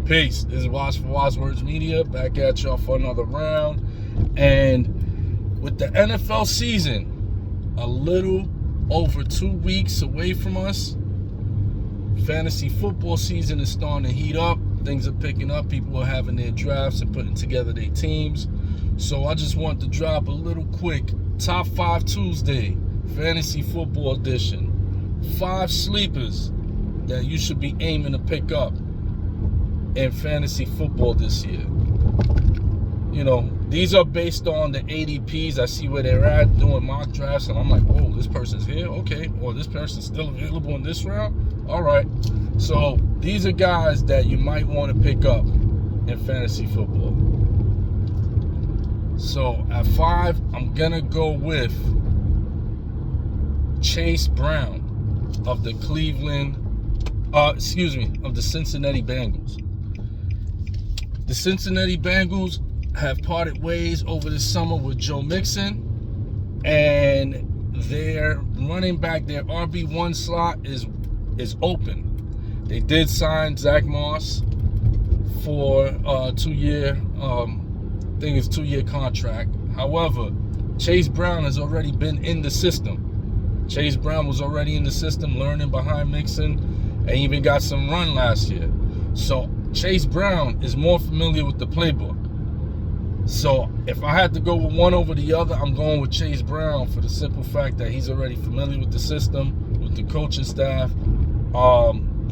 Peace. This is Watch for Wise Words Media, back at y'all for another round. And with the NFL season a little over 2 weeks away from us, fantasy football season is starting to heat up. Things are picking up. People are having their drafts and putting together their teams. So I just want to drop a little quick Top 5 Tuesday Fantasy Football Edition. 5 sleepers that you should be aiming to pick up in fantasy football this year. You know, these are based on the ADPs. I see where they're at doing mock drafts, and I'm like, whoa, this person's here, okay, or this person's still available in this round. All right, so these are guys that you might want to pick up in fantasy football. So at 5, I'm gonna go with Chase Brown of the of the Cincinnati Bengals. The Cincinnati Bengals have parted ways over the summer with Joe Mixon, and their running back, their RB1 slot is open. They did sign Zach Moss for a 2-year, I think it's 2-year contract. However, Chase Brown has already been in the system. Chase Brown was already in the system, learning behind Mixon, and even got some run last year. So Chase Brown is more familiar with the playbook. So if I had to go with one over the other, I'm going with Chase Brown for the simple fact that he's already familiar with the system, with the coaching staff,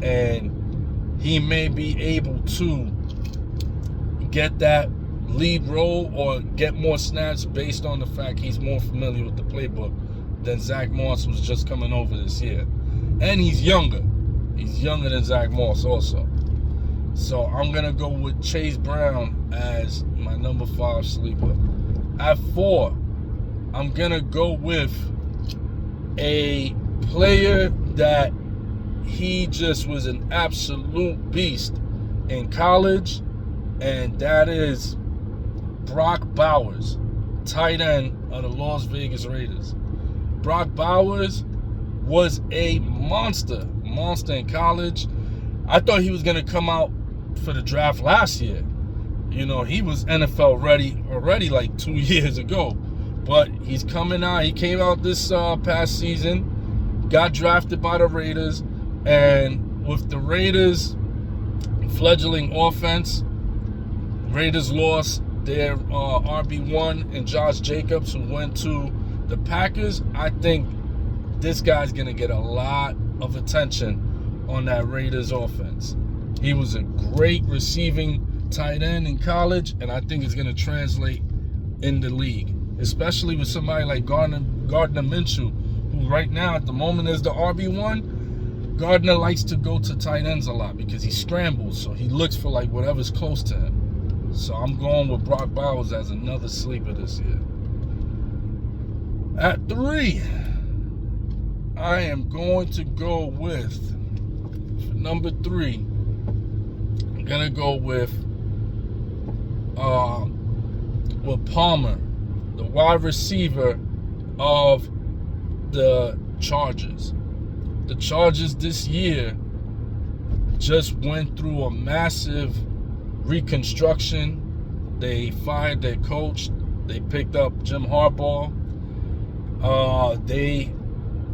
and he may be able to get that lead role or get more snaps based on the fact he's more familiar with the playbook than Zach Moss was just coming over this year. And he's younger. He's younger than Zach Moss also. So I'm going to go with Chase Brown as my number 5 sleeper. At 4, I'm going to go with a player that he just was an absolute beast in college, and that is Brock Bowers, tight end of the Las Vegas Raiders. Brock Bowers was a monster in college. I thought he was going to come out for the draft last year. You know, he was NFL ready already like 2 years ago. But he's coming out. He came out this past season, got drafted by the Raiders, and with the Raiders' fledgling offense, Raiders lost their RB1 and Josh Jacobs, who went to the Packers. I think this guy's going to get a lot of attention on that Raiders offense. He was a great receiving tight end in college, and I think it's going to translate in the league, especially with somebody like Gardner Minshew, who right now at the moment is the RB1. Gardner likes to go to tight ends a lot because he scrambles, so he looks for like whatever's close to him. So I'm going with Brock Bowers as another sleeper this year. At 3, I am going to go with, for number 3, I'm going to go with Palmer, the wide receiver of the Chargers. The Chargers this year just went through a massive reconstruction. They fired their coach. They picked up Jim Harbaugh. They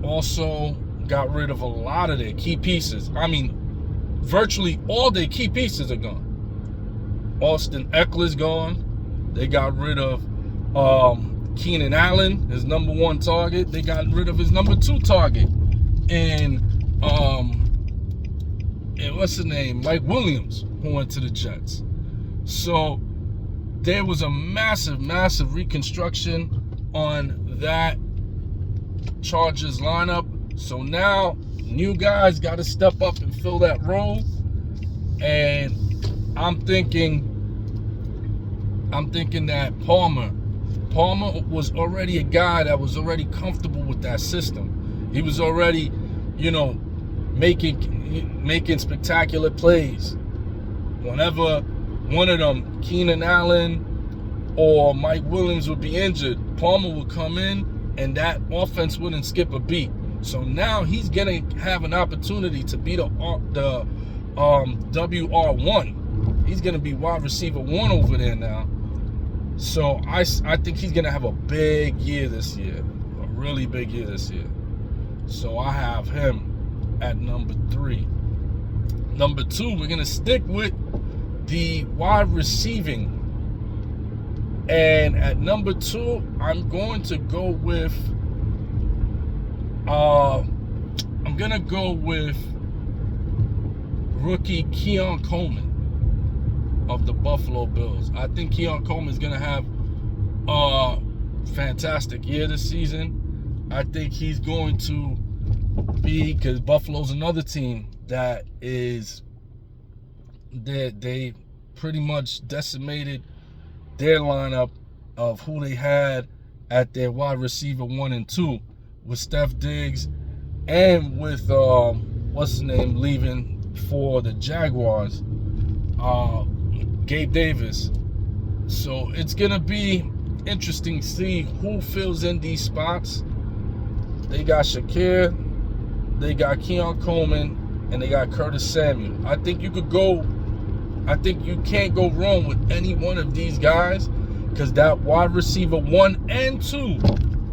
also got rid of a lot of their key pieces. I mean, virtually all their key pieces are gone. Austin Eckler's gone. They got rid of Keenan Allen, his number 1 target. They got rid of his number 2 target. And what's his name? Mike Williams, who went to the Jets. So there was a massive reconstruction on that Chargers lineup. So now new guys got to step up and fill that role. And I'm thinking that Palmer was already a guy that was already comfortable with that system. He was already, you know, making spectacular plays. Whenever one of them, Keenan Allen or Mike Williams, would be injured, Palmer would come in and that offense wouldn't skip a beat. So now he's going to have an opportunity to be the WR1 He's going to be wide receiver 1 over there now. So I think he's going to have a big year this year. A really big year this year. So I have him at number 3. Number 2, we're going to stick with the wide receiving. And at number 2, I'm going to go with rookie Keon Coleman of the Buffalo Bills. I think Keon Coleman is going to have a fantastic year this season. I think he's going to be, because Buffalo's another team that is, they pretty much decimated their lineup of who they had at their wide receiver 1 and 2 with Steph Diggs and with what's his name leaving for the Jaguars, Gabe Davis. So it's gonna be interesting to see who fills in these spots. They got Shakir, they got Keon Coleman, and they got Curtis Samuel. I think you can't go wrong with any one of these guys, because that wide receiver 1 and 2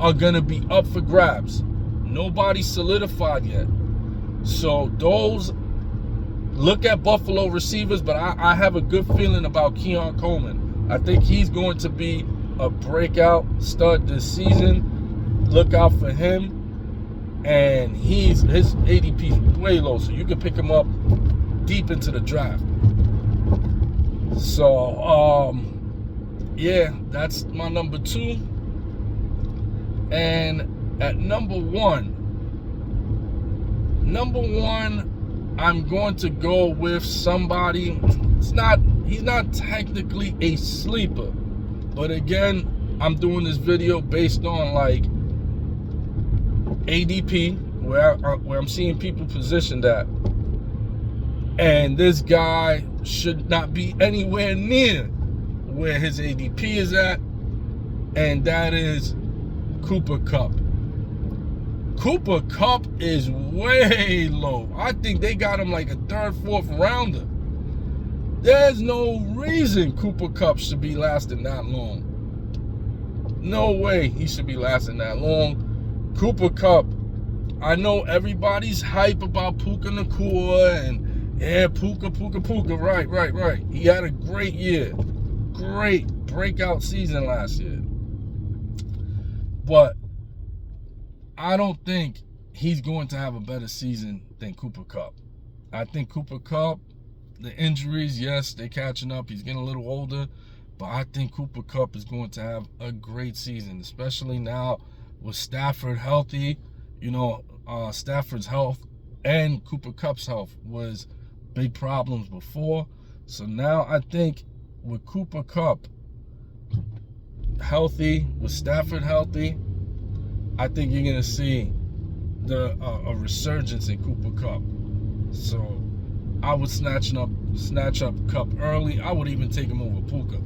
are gonna be up for grabs. Nobody's solidified yet. So those, look at Buffalo receivers, but I have a good feeling about Keon Coleman. I think he's going to be a breakout stud this season. Look out for him. And his ADP is way low, so you can pick him up deep into the draft. So, yeah, that's my number 2. And at number 1, I'm going to go with somebody. He's not technically a sleeper, but again, I'm doing this video based on like ADP, where I'm seeing people positioned at, and this guy should not be anywhere near where his ADP is at, and that is Cooper Kupp. Cooper Kupp is way low. I think they got him like a 3rd, 4th rounder. There's no reason Cooper Kupp should be lasting that long. No way he should be lasting that long. Cooper Kupp, I know everybody's hype about Puka Nacua and yeah, Puka, right. He had a great year. Great breakout season last year. But I don't think he's going to have a better season than Cooper Kupp. I think Cooper Kupp, the injuries, yes, they're catching up. He's getting a little older. But I think Cooper Kupp is going to have a great season, especially now with Stafford healthy. You know, Stafford's health and Cooper Kupp's health was big problems before. So now I think with Cooper Kupp healthy, with Stafford healthy, I think you're going to see a resurgence in Cooper Kupp. So I would snatch up Kupp early. I would even take him over Puka.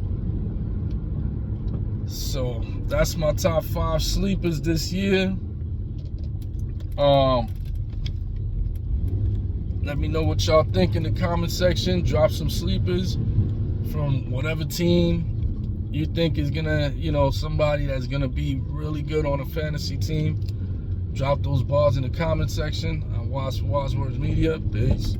So that's my top 5 sleepers this year. Let me know what y'all think in the comment section. Drop some sleepers from whatever team you think is gonna, somebody that's gonna be really good on a fantasy team. Drop those bars in the comment section. I'm Waz for Waz Words Media. Peace.